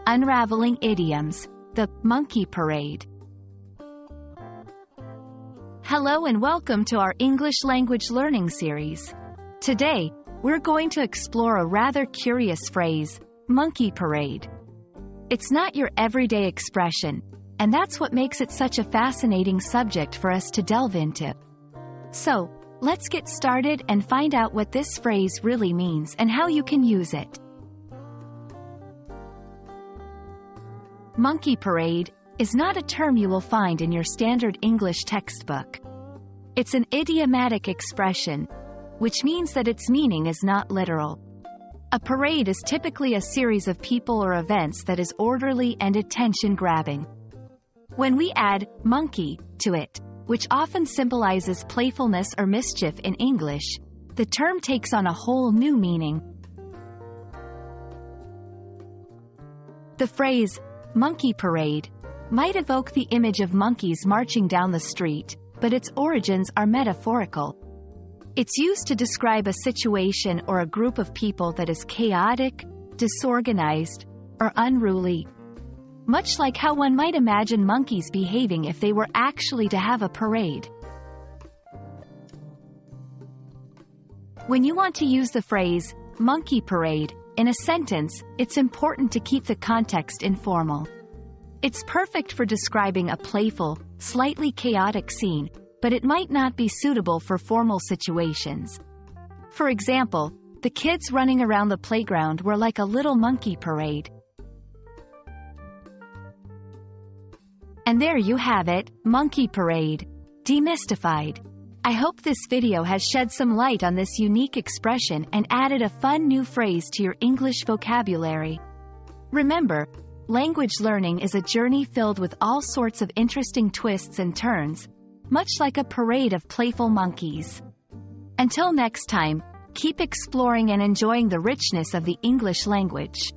Unraveling Idioms, the Monkey Parade. Hello and welcome to our English language learning series. Today, we're going to explore a rather curious phrase, monkey parade. It's not your everyday expression, and that's what makes it such a fascinating subject for us to delve into. So, let's get started and find out what this phrase really means and how you can use it. Monkey parade is not a term you will find in your standard English textbook. It's an idiomatic expression, which means that its meaning is not literal. A parade is typically a series of people or events that is orderly and attention-grabbing. When we add monkey to it, which often symbolizes playfulness or mischief in English, the term takes on a whole new meaning. The phrase, monkey parade, might evoke the image of monkeys marching down the street, but its origins are metaphorical. It's used to describe a situation or a group of people that is chaotic, disorganized, or unruly. Much like how one might imagine monkeys behaving if they were actually to have a parade. When you want to use the phrase, monkey parade, in a sentence, it's important to keep the context informal. It's perfect for describing a playful, slightly chaotic scene, but it might not be suitable for formal situations. For example, the kids running around the playground were like a little monkey parade. And there you have it, monkey parade. Demystified. I hope this video has shed some light on this unique expression and added a fun new phrase to your English vocabulary. Remember, language learning is a journey filled with all sorts of interesting twists and turns, much like a parade of playful monkeys. Until next time, keep exploring and enjoying the richness of the English language.